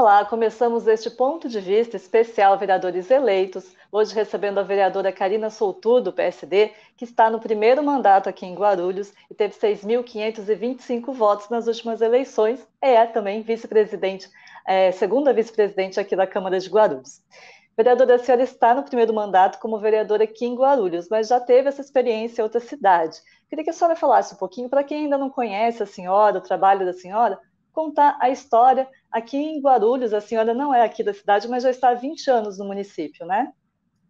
Olá, começamos este ponto de vista especial Vereadores Eleitos, hoje recebendo a vereadora Carina Souto, do PSD, que está no primeiro mandato aqui em Guarulhos e teve 6.525 votos nas últimas eleições, e é também vice-presidente, segunda vice-presidente aqui da Câmara de Guarulhos. Vereadora, a senhora está no primeiro mandato como vereadora aqui em Guarulhos, mas já teve essa experiência em outra cidade. Queria que a senhora falasse um pouquinho, para quem ainda não conhece a senhora, o trabalho da senhora, contar a história. Aqui em Guarulhos, a senhora não é aqui da cidade, mas já está há 20 anos no município, né?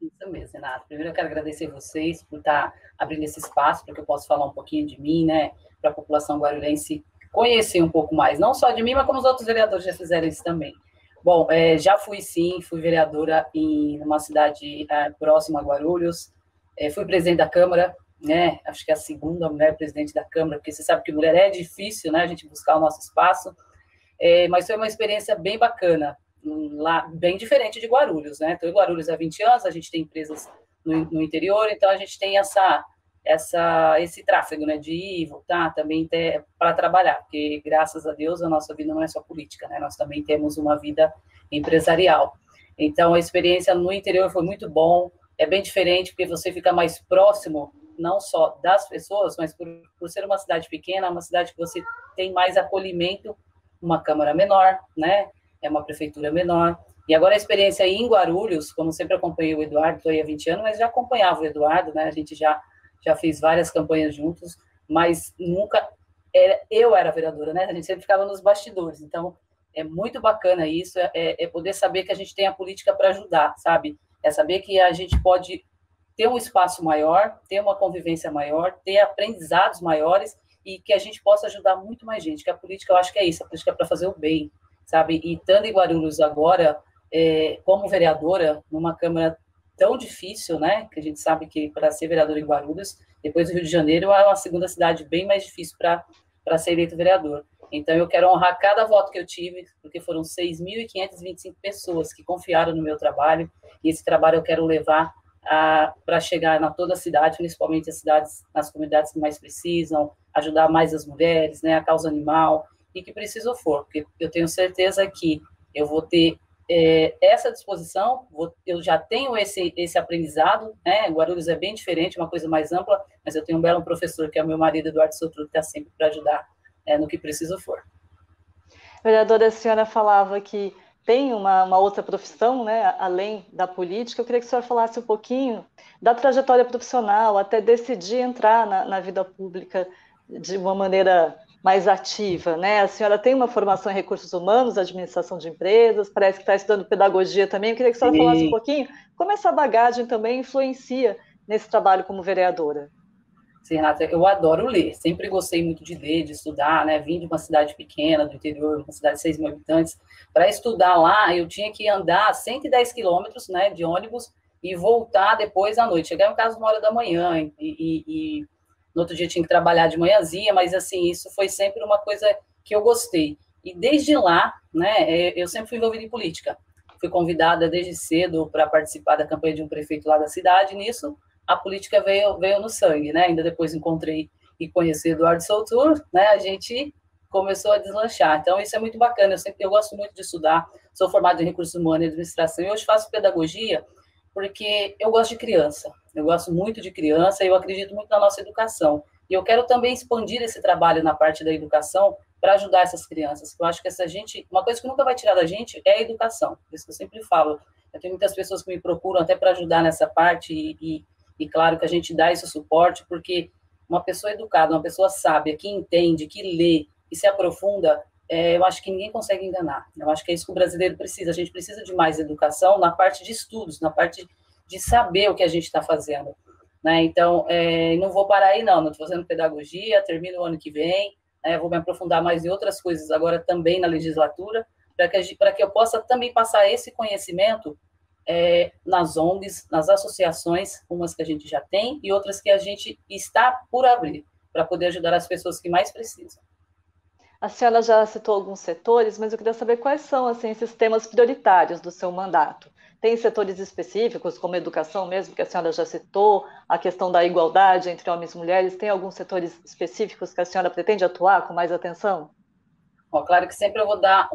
Isso mesmo, Renato. Primeiro eu quero agradecer vocês por estar abrindo esse espaço para que eu possa falar um pouquinho de mim, né, para a população guarulhense conhecer um pouco mais, não só de mim, mas como os outros vereadores já fizeram isso também. Bom, já fui sim, fui vereadora em uma cidade próxima a Guarulhos, fui presidente da Câmara, né, acho que é a segunda mulher presidente da Câmara, porque você sabe que mulher é difícil, né, a gente buscar o nosso espaço, mas foi uma experiência bem bacana, lá, bem diferente de Guarulhos, né? Então, em Guarulhos há 20 anos, a gente tem empresas no interior, então a gente tem esse tráfego, né, de ir e voltar também para trabalhar, porque, graças a Deus, a nossa vida não é só política, né? Nós também temos uma vida empresarial. Então, a experiência no interior foi muito bom, é bem diferente, porque você fica mais próximo, não só das pessoas, mas por ser uma cidade pequena, uma cidade que você tem mais acolhimento, uma Câmara menor, né? É uma prefeitura menor. E agora a experiência aí em Guarulhos, como sempre acompanhei o Eduardo, estou aí há 20 anos, mas já acompanhava o Eduardo, né? A gente já fez várias campanhas juntos, mas nunca eu era vereadora, né? A gente sempre ficava nos bastidores. Então, é muito bacana isso, poder saber que a gente tem a política para ajudar, sabe? É saber que a gente pode ter um espaço maior, ter uma convivência maior, ter aprendizados maiores e que a gente possa ajudar muito mais gente, que a política, eu acho que é isso, a política é para fazer o bem, sabe? E estando em Guarulhos agora, como vereadora, numa Câmara tão difícil, né? Que a gente sabe que para ser vereadora em Guarulhos, depois do Rio de Janeiro, é uma segunda cidade bem mais difícil para ser eleito vereador. Então, eu quero honrar cada voto que eu tive, porque foram 6.525 pessoas que confiaram no meu trabalho, e esse trabalho eu quero levar para chegar na toda a cidade, principalmente as cidades, nas comunidades que mais precisam, ajudar mais as mulheres, né, a causa animal, e que preciso for, porque eu tenho certeza que eu vou ter essa disposição, eu já tenho esse aprendizado, né, Guarulhos é bem diferente, uma coisa mais ampla, mas eu tenho um belo professor, que é o meu marido, Eduardo Souto, que está sempre para ajudar no que preciso for. Vereadora, a senhora falava que tem uma outra profissão, né, além da política. Eu queria que a senhora falasse um pouquinho da trajetória profissional, até decidir entrar na vida pública de uma maneira mais ativa, né? A senhora tem uma formação em recursos humanos, administração de empresas, parece que está estudando pedagogia também. Eu queria que a senhora falasse um pouquinho como essa bagagem também influencia nesse trabalho como vereadora. Sim, Renata, eu adoro ler, sempre gostei muito de ler, de estudar, né? Vim de uma cidade pequena, do interior, uma cidade de 6 mil habitantes. Para estudar lá, eu tinha que andar 110 quilômetros, né, de ônibus e voltar depois à noite. Chegar em casa 1 hora da manhã e no outro dia tinha que trabalhar de manhãzinha, mas assim, isso foi sempre uma coisa que eu gostei. E desde lá, né, eu sempre fui envolvida em política. Fui convidada desde cedo para participar da campanha de um prefeito lá da cidade, e nisso a política veio no sangue, né? Ainda depois encontrei e conheci Eduardo Souto, né? A gente começou a deslanchar. Então, isso é muito bacana. Eu gosto muito de estudar. Sou formada em recursos humanos e administração e hoje faço pedagogia porque eu gosto de criança. Eu gosto muito de criança e eu acredito muito na nossa educação. E eu quero também expandir esse trabalho na parte da educação para ajudar essas crianças. Eu acho que uma coisa que nunca vai tirar da gente é a educação. Por isso que eu sempre falo. Eu tenho muitas pessoas que me procuram até para ajudar nessa parte e claro que a gente dá esse suporte, porque uma pessoa educada, uma pessoa sábia, que entende, que lê e se aprofunda, eu acho que ninguém consegue enganar. Eu acho que é isso que o brasileiro precisa. A gente precisa de mais educação na parte de estudos, na parte de saber o que a gente está fazendo. Né? Então, não vou parar aí, não estou fazendo pedagogia, termino o ano que vem, vou me aprofundar mais em outras coisas agora também na legislatura, para que eu possa também passar esse conhecimento nas ONGs, nas associações, umas que a gente já tem e outras que a gente está por abrir, para poder ajudar as pessoas que mais precisam. A senhora já citou alguns setores, mas eu queria saber quais são assim, esses temas prioritários do seu mandato. Tem setores específicos, como a educação mesmo, que a senhora já citou, a questão da igualdade entre homens e mulheres, tem alguns setores específicos que a senhora pretende atuar com mais atenção? Ó, claro que sempre eu vou dar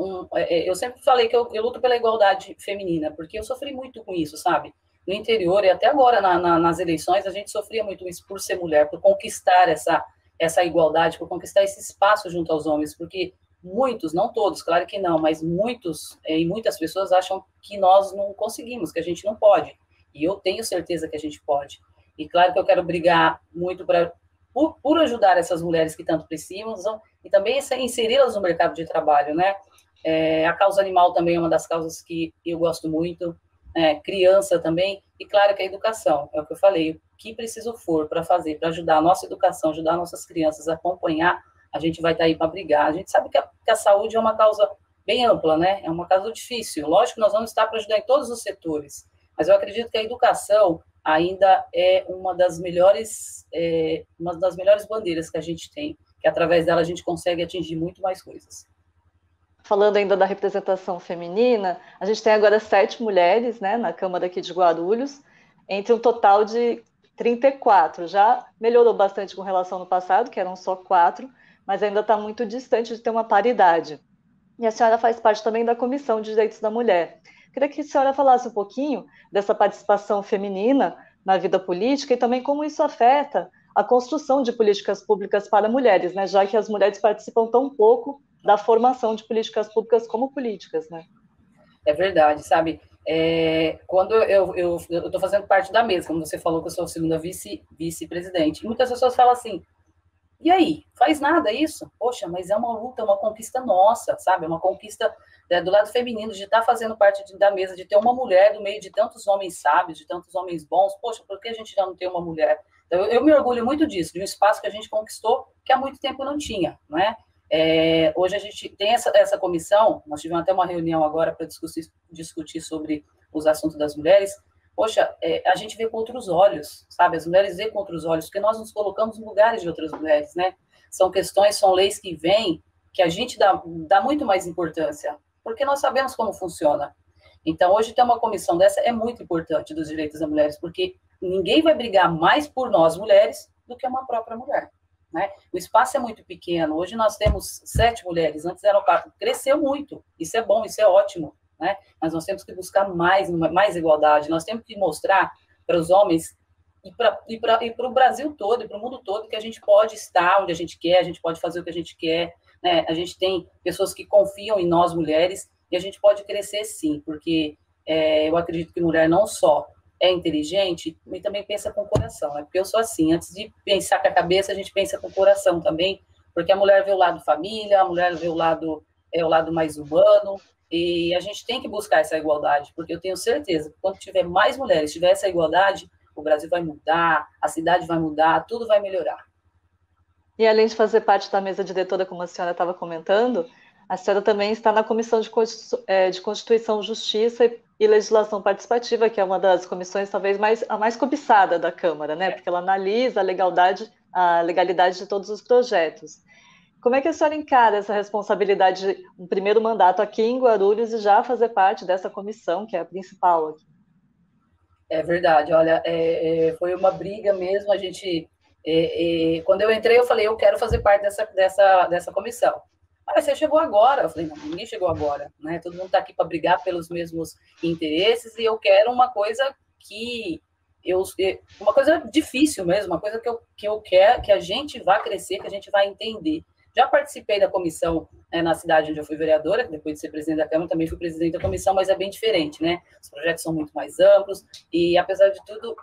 eu sempre falei que eu luto pela igualdade feminina, porque eu sofri muito com isso, sabe? No interior e até agora nas eleições, a gente sofria muito isso por ser mulher, por conquistar essa igualdade, por conquistar esse espaço junto aos homens, porque muitos, não todos, claro que não, mas muitos e muitas pessoas acham que nós não conseguimos, que a gente não pode. E eu tenho certeza que a gente pode. E claro que eu quero brigar muito por ajudar essas mulheres que tanto precisam e também inseri-las no mercado de trabalho, né? A causa animal também é uma das causas que eu gosto muito, criança também, e claro que a educação, é o que eu falei, o que preciso for para fazer, para ajudar a nossa educação, ajudar nossas crianças a acompanhar, a gente vai estar aí para brigar. A gente sabe que a saúde é uma causa bem ampla, né? É uma causa difícil. Lógico que nós vamos estar para ajudar em todos os setores, mas eu acredito que a educação ainda é uma das melhores bandeiras que a gente tem, que através dela a gente consegue atingir muito mais coisas. Falando ainda da representação feminina, a gente tem agora 7 mulheres, né, na Câmara aqui de Guarulhos, entre um total de 34. Já melhorou bastante com relação ao passado, que eram só 4, mas ainda está muito distante de ter uma paridade. E a senhora faz parte também da Comissão de Direitos da Mulher. Queria que a senhora falasse um pouquinho dessa participação feminina na vida política e também como isso afeta a construção de políticas públicas para mulheres, né? Já que as mulheres participam tão pouco da formação de políticas públicas como políticas, né? É verdade, sabe? Quando eu estou fazendo parte da mesa, como você falou que eu sou a segunda vice-presidente, muitas pessoas falam assim, e aí, faz nada isso? Poxa, mas é uma luta, uma conquista nossa, sabe? É uma conquista do lado feminino, de estar fazendo parte da mesa, de ter uma mulher no meio de tantos homens sábios, de tantos homens bons. Poxa, por que a gente já não tem uma mulher? Então, eu me orgulho muito disso, de um espaço que a gente conquistou que há muito tempo não tinha, não é? Hoje a gente tem essa comissão, nós tivemos até uma reunião agora para discutir sobre os assuntos das mulheres. Poxa, a gente vê com outros olhos, sabe? As mulheres vê com outros olhos, porque nós nos colocamos no lugares de outras mulheres, né? São questões, são leis que vêm, que a gente dá muito mais importância, porque nós sabemos como funciona. Então, hoje ter uma comissão dessa é muito importante dos direitos das mulheres, porque ninguém vai brigar mais por nós, mulheres, do que uma própria mulher. Né? O espaço é muito pequeno. Hoje nós temos 7 mulheres, antes eram 4. Cresceu muito. Isso é bom, isso é ótimo. Né? Mas nós temos que buscar mais igualdade. Nós temos que mostrar para os homens e para o Brasil todo, e para o mundo todo, que a gente pode estar onde a gente quer, a gente pode fazer o que a gente quer. Né? A gente tem pessoas que confiam em nós, mulheres, e a gente pode crescer sim, porque eu acredito que mulher não só é inteligente, e também pensa com o coração, né? Porque eu sou assim, antes de pensar com a cabeça, a gente pensa com o coração também, porque a mulher vê o lado família, a mulher vê o lado mais humano, e a gente tem que buscar essa igualdade, porque eu tenho certeza que quando tiver mais mulheres, tiver essa igualdade, o Brasil vai mudar, a cidade vai mudar, tudo vai melhorar. E além de fazer parte da mesa diretora, como a senhora estava comentando, a senhora também está na Comissão de Constituição, Justiça e Legislação Participativa, que é uma das comissões talvez a mais cobiçada da Câmara, né? Porque ela analisa a legalidade de todos os projetos. Como é que a senhora encara essa responsabilidade de um primeiro mandato aqui em Guarulhos e já fazer parte dessa comissão, que é a principal aqui? É verdade, olha, foi uma briga mesmo, a gente... quando eu entrei, eu falei, eu quero fazer parte dessa comissão. Mas você chegou agora. Eu falei, não, ninguém chegou agora, né? Todo mundo está aqui para brigar pelos mesmos interesses e eu quero uma coisa uma coisa difícil mesmo, uma coisa que eu quero que a gente vá crescer, que a gente vai entender. Já participei da comissão na cidade onde eu fui vereadora, depois de ser presidente da Câmara, também fui presidente da comissão, mas é bem diferente, né? Os projetos são muito mais amplos e, apesar de tudo,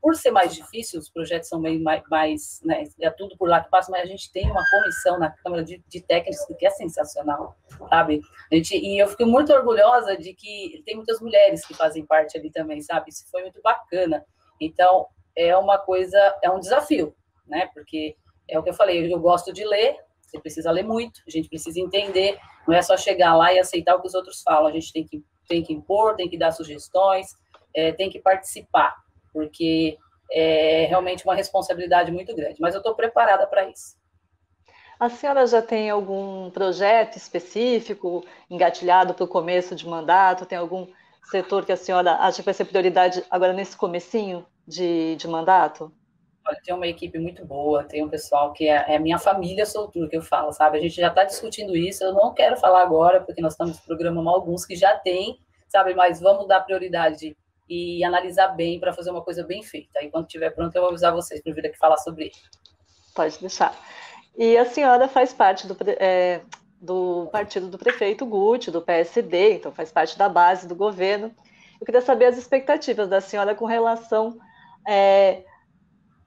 por ser mais difícil, os projetos são meio mais, né? É tudo por lá que passa, mas a gente tem uma comissão na Câmara de técnicos que é sensacional, sabe? E eu fico muito orgulhosa de que tem muitas mulheres que fazem parte ali também, sabe? Isso foi muito bacana. Então, é um desafio, né? Porque é o que eu falei, eu gosto de ler. Você precisa ler muito, a gente precisa entender, não é só chegar lá e aceitar o que os outros falam, a gente tem que impor, tem que dar sugestões, tem que participar, porque é realmente uma responsabilidade muito grande, mas eu estou preparada para isso. A senhora já tem algum projeto específico engatilhado para o começo de mandato? Tem algum setor que a senhora acha que vai ser prioridade agora nesse comecinho de mandato? Olha, tem uma equipe muito boa, tem um pessoal que é a minha família Soutur, que eu falo, sabe? A gente já está discutindo isso, eu não quero falar agora, porque nós estamos programando alguns que já têm, sabe? Mas vamos dar prioridade e analisar bem para fazer uma coisa bem feita. Aí, quando estiver pronto, eu vou avisar vocês para vir aqui falar sobre ele. Pode deixar. E a senhora faz parte do partido do prefeito Guti, do PSD, então faz parte da base do governo. Eu queria saber as expectativas da senhora com relação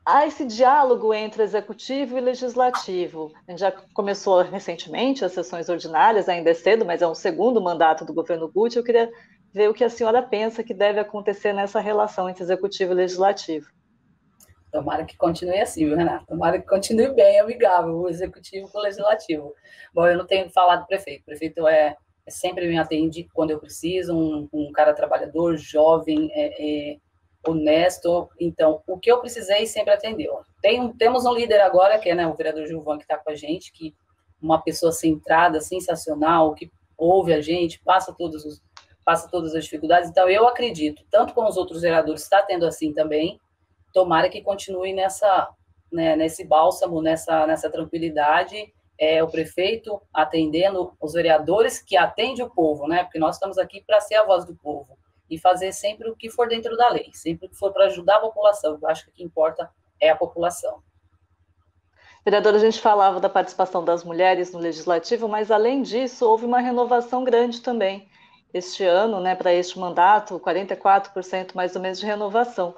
a esse diálogo entre executivo e legislativo. A gente já começou recentemente as sessões ordinárias, ainda é cedo, mas é um segundo mandato do governo Guti. Eu queria ver o que a senhora pensa que deve acontecer nessa relação entre executivo e legislativo. Tomara que continue assim, viu, Renata? Tomara que continue bem amigável o executivo com o legislativo. Bom, eu não tenho que falar do prefeito. O prefeito sempre me atende quando eu preciso, um cara trabalhador, jovem, honesto. Então, o que eu precisei sempre atendeu. Temos um líder agora, que é, né, o vereador Gilvan, que está com a gente, que uma pessoa centrada, sensacional, que ouve a gente, passa todas as dificuldades. Então, eu acredito, tanto com os outros vereadores, está tendo assim também. Tomara que continue nesse bálsamo, nessa tranquilidade, o prefeito atendendo os vereadores que atendem o povo, né? Porque nós estamos aqui para ser a voz do povo e fazer sempre o que for dentro da lei, sempre o que for para ajudar a população. Eu acho que o que importa é a população. Vereadora, a gente falava da participação das mulheres no legislativo, mas além disso, houve uma renovação grande também. Este ano, né, para este mandato, 44% mais ou menos de renovação.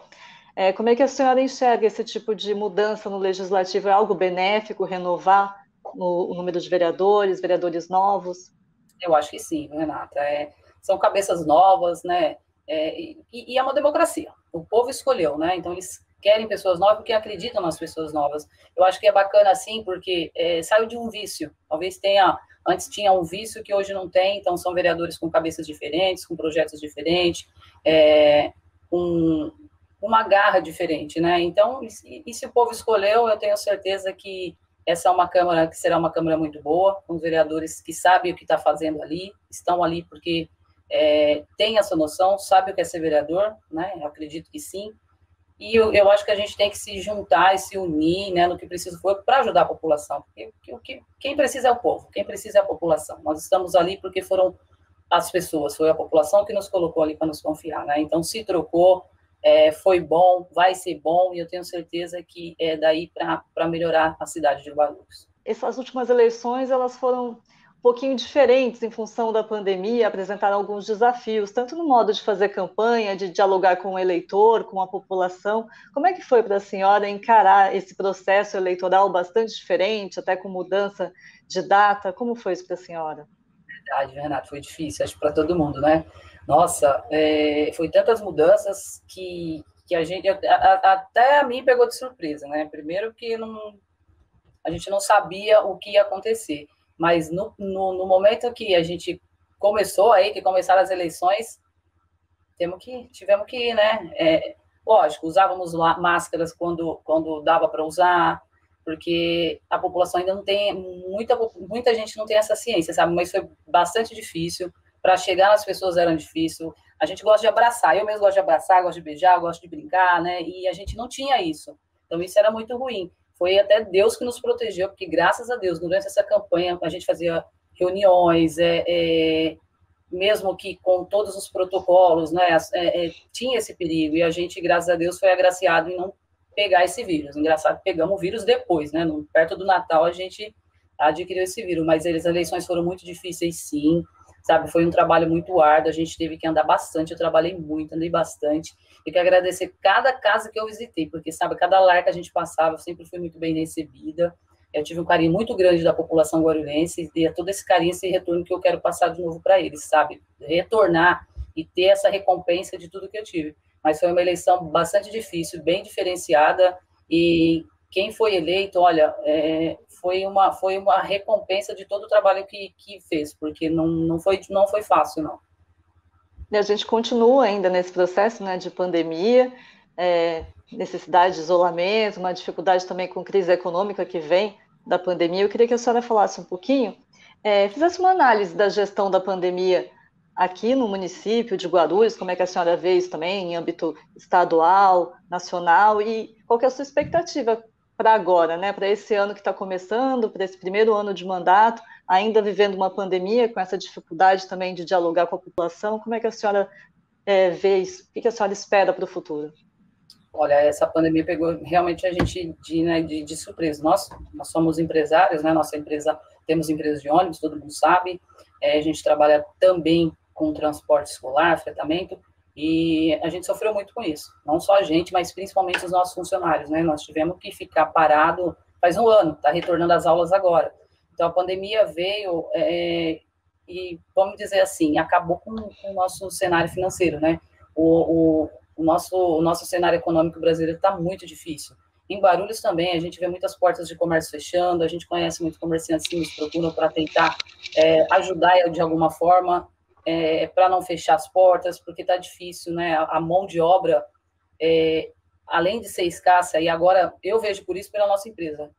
Como é que a senhora enxerga esse tipo de mudança no legislativo? É algo benéfico renovar o número de vereadores novos? Eu acho que sim, Renata. São cabeças novas, né? E é uma democracia. O povo escolheu, né? Então eles querem pessoas novas porque acreditam nas pessoas novas. Eu acho que é bacana assim porque saiu de um vício. Talvez antes tinha um vício que hoje não tem, então são vereadores com cabeças diferentes, com projetos diferentes, com uma garra diferente, né? Então, e se o povo escolheu, eu tenho certeza que essa é uma Câmara que será uma Câmara muito boa, com vereadores que sabem o que está fazendo ali, estão ali porque tem essa noção, sabe o que é ser vereador, né? Eu acredito que sim. E eu acho que a gente tem que se juntar e se unir, né, no que precisa for para ajudar a população. Porque quem precisa é o povo, quem precisa é a população. Nós estamos ali porque foram as pessoas, foi a população que nos colocou ali para nos confiar, né? Então, se trocou, foi bom, vai ser bom, e eu tenho certeza que é daí para melhorar a cidade de Guarulhos. Essas últimas eleições, elas foram um pouquinho diferentes em função da pandemia, apresentaram alguns desafios, tanto no modo de fazer campanha, de dialogar com o eleitor, com a população. Como é que foi para a senhora encarar esse processo eleitoral bastante diferente, até com mudança de data? Como foi isso para a senhora? Verdade, Renato, foi difícil, acho que para todo mundo, né? Nossa, foi tantas mudanças que a gente, até a mim pegou de surpresa, né? Primeiro que a gente não sabia o que ia acontecer, mas no momento que a gente começou aí, que começaram as eleições, tivemos que ir, né? Lógico, usávamos máscaras quando dava para usar, porque a população ainda não tem, muita gente não tem essa ciência, sabe? Mas foi bastante difícil, para chegar nas pessoas era difícil. A gente gosta de abraçar, eu mesmo gosto de abraçar, gosto de beijar, gosto de brincar, né? E a gente não tinha isso, então isso era muito ruim. Foi até Deus que nos protegeu, porque graças a Deus, durante essa campanha, a gente fazia reuniões, mesmo que com todos os protocolos, né, tinha esse perigo, e a gente, graças a Deus, foi agraciado em não pegar esse vírus. Engraçado, pegamos o vírus depois, né, perto do Natal a gente adquiriu esse vírus, mas as eleições foram muito difíceis, sim, sabe, foi um trabalho muito árduo, a gente teve que andar bastante, eu trabalhei muito, andei bastante, e quero agradecer cada casa que eu visitei, porque, sabe, cada lar que a gente passava, eu sempre fui muito bem recebida. Eu tive um carinho muito grande da população guarulhense, e é todo esse carinho, esse retorno que eu quero passar de novo para eles, sabe? Retornar e ter essa recompensa de tudo que eu tive. Mas foi uma eleição bastante difícil, bem diferenciada, e quem foi eleito, olha, foi uma recompensa de todo o trabalho que fez, porque não foi fácil, não. E a gente continua ainda nesse processo, né, de pandemia, necessidade de isolamento, uma dificuldade também com crise econômica que vem da pandemia. Eu queria que a senhora falasse um pouquinho, fizesse uma análise da gestão da pandemia aqui no município de Guarulhos, como é que a senhora vê isso também em âmbito estadual, nacional, e qual que é a sua expectativa para agora, né? Para esse ano que está começando, para esse primeiro ano de mandato, ainda vivendo uma pandemia, com essa dificuldade também de dialogar com a população, como é que a senhora vê isso? O que a senhora espera para o futuro? Olha, essa pandemia pegou realmente a gente de surpresa. Nós somos empresários, né? Nossa empresa, temos empresa de ônibus, todo mundo sabe. A gente trabalha também com transporte escolar, fretamento, e a gente sofreu muito com isso. Não só a gente, mas principalmente os nossos funcionários, né? Nós tivemos que ficar parado faz um ano, está retornando às aulas agora. Então, a pandemia veio e, vamos dizer assim, acabou com o nosso cenário financeiro, né? O nosso cenário econômico brasileiro está muito difícil. Em Guarulhos também, a gente vê muitas portas de comércio fechando, a gente conhece muitos comerciantes que nos procuram para tentar ajudar de alguma forma, para não fechar as portas, porque está difícil, né? A mão de obra, além de ser escassa, e agora eu vejo por isso pela nossa empresa,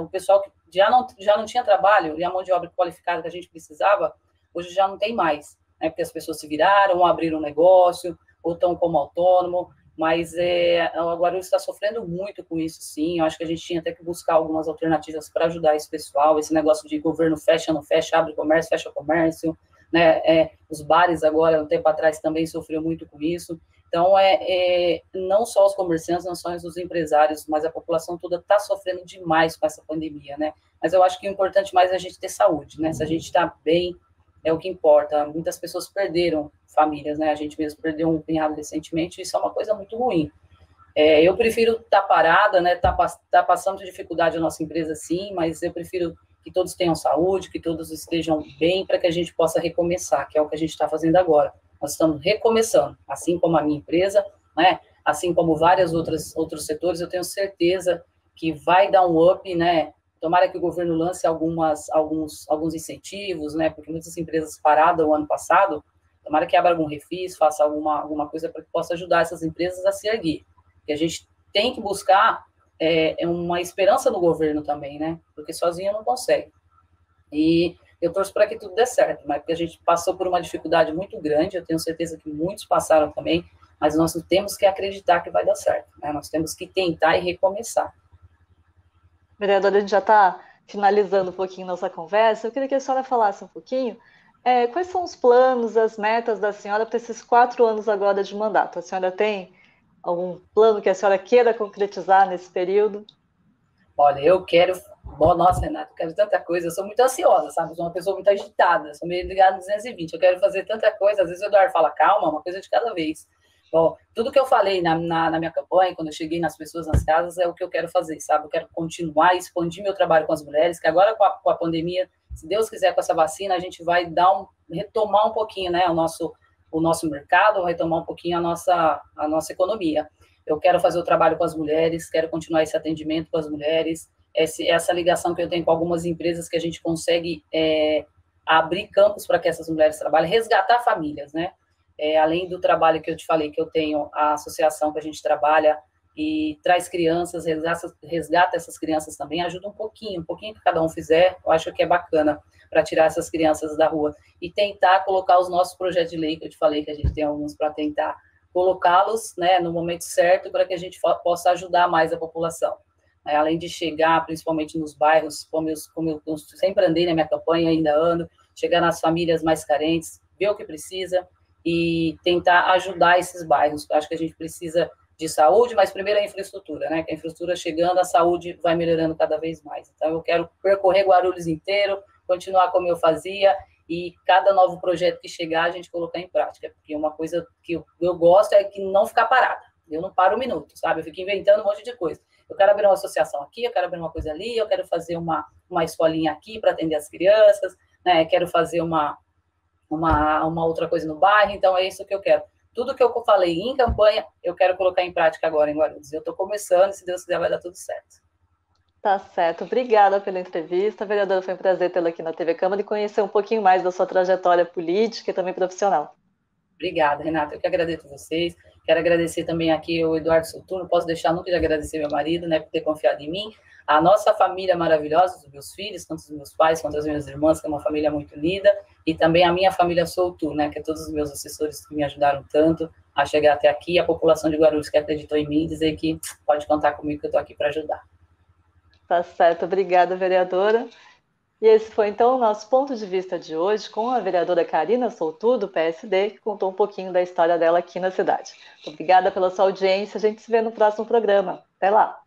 o pessoal que já não tinha trabalho, e a mão de obra qualificada que a gente precisava, hoje já não tem mais, né? Porque as pessoas se viraram, ou abriram um negócio, ou estão como autônomo, mas o Guarulhos está sofrendo muito com isso, sim. Eu acho que a gente tinha até que buscar algumas alternativas para ajudar esse pessoal, esse negócio de governo fecha, não fecha, abre comércio, fecha comércio, né? Os bares agora, um tempo atrás, também sofreu muito com isso. Então, não só os comerciantes, não só os empresários, mas a população toda está sofrendo demais com essa pandemia, né? Mas eu acho que o importante mais é a gente ter saúde, né? Se a gente está bem, é o que importa. Muitas pessoas perderam famílias, né? A gente mesmo perdeu um cunhado recentemente, isso é uma coisa muito ruim. Eu prefiro estar parada, né? Tá passando dificuldade a nossa empresa, sim, mas eu prefiro que todos tenham saúde, que todos estejam bem, para que a gente possa recomeçar, que é o que a gente está fazendo agora. Nós estamos recomeçando, assim como a minha empresa, né? Assim como vários outros setores, eu tenho certeza que vai dar um up, né? Tomara que o governo lance alguns incentivos, né? Porque muitas empresas pararam o ano passado, tomara que abra algum refis, faça alguma coisa para que possa ajudar essas empresas a se erguer. Porque a gente tem que buscar uma esperança no governo também, né? Porque sozinho não consegue. E eu torço para que tudo dê certo, mas porque a gente passou por uma dificuldade muito grande, eu tenho certeza que muitos passaram também, mas nós temos que acreditar que vai dar certo, né? Nós temos que tentar e recomeçar. Vereadora, a gente já está finalizando um pouquinho nossa conversa. Eu queria que a senhora falasse um pouquinho quais são os planos, as metas da senhora para esses 4 anos agora de mandato. A senhora tem algum plano que a senhora queira concretizar nesse período? Olha, eu quero... Nossa, Renata, eu quero tanta coisa. Eu sou muito ansiosa, sabe? Eu sou uma pessoa muito agitada. Sou meio ligada no 220. Eu quero fazer tanta coisa. Às vezes o Eduardo fala, calma, uma coisa de cada vez. Bom, tudo que eu falei na minha campanha, quando eu cheguei nas pessoas, nas casas, é o que eu quero fazer, sabe? Eu quero continuar, expandir meu trabalho com as mulheres, que agora com a pandemia, se Deus quiser, com essa vacina, a gente vai retomar um pouquinho, né, o nosso mercado, retomar um pouquinho a nossa economia. Eu quero fazer o trabalho com as mulheres, quero continuar esse atendimento com as mulheres, essa ligação que eu tenho com algumas empresas que a gente consegue abrir campos para que essas mulheres trabalhem, resgatar famílias, né? Além do trabalho que eu te falei, que eu tenho a associação que a gente trabalha e traz crianças, resgata essas crianças também, ajuda um pouquinho que cada um fizer, eu acho que é bacana para tirar essas crianças da rua e tentar colocar os nossos projetos de lei, que eu te falei que a gente tem alguns para tentar colocá-los, né, no momento certo para que a gente possa ajudar mais a população. Além de chegar, principalmente nos bairros, como eu sempre andei na minha campanha, ainda ando, chegar nas famílias mais carentes, ver o que precisa e tentar ajudar esses bairros. Eu acho que a gente precisa de saúde, mas primeiro a infraestrutura, né? Que a infraestrutura chegando, a saúde vai melhorando cada vez mais. Então, eu quero percorrer Guarulhos inteiro, continuar como eu fazia e cada novo projeto que chegar, a gente colocar em prática. Porque uma coisa que eu gosto é que não ficar parada. Eu não paro um minuto, sabe? Eu fico inventando um monte de coisa. Eu quero abrir uma associação aqui, eu quero abrir uma coisa ali, eu quero fazer uma escolinha aqui para atender as crianças, né? Quero fazer uma outra coisa no bairro, então é isso que eu quero. Tudo que eu falei em campanha, eu quero colocar em prática agora em Guarulhos. Eu estou começando, se Deus quiser vai dar tudo certo. Tá certo. Obrigada pela entrevista. Vereadora, foi um prazer tê-la aqui na TV Câmara e conhecer um pouquinho mais da sua trajetória política e também profissional. Obrigada, Renata. Eu que agradeço a vocês. Quero agradecer também aqui o Eduardo Souto, não posso deixar nunca de agradecer meu marido, né, por ter confiado em mim, a nossa família maravilhosa, os meus filhos, tanto os meus pais quanto as minhas irmãs, que é uma família muito linda, e também a minha família Souto, né, que é todos os meus assessores que me ajudaram tanto a chegar até aqui, a população de Guarulhos que acreditou em mim, dizer que pode contar comigo que eu estou aqui para ajudar. Tá certo, obrigada, vereadora. E esse foi, então, o nosso ponto de vista de hoje com a vereadora Carina Souto, do PSD, que contou um pouquinho da história dela aqui na cidade. Obrigada pela sua audiência, a gente se vê no próximo programa. Até lá!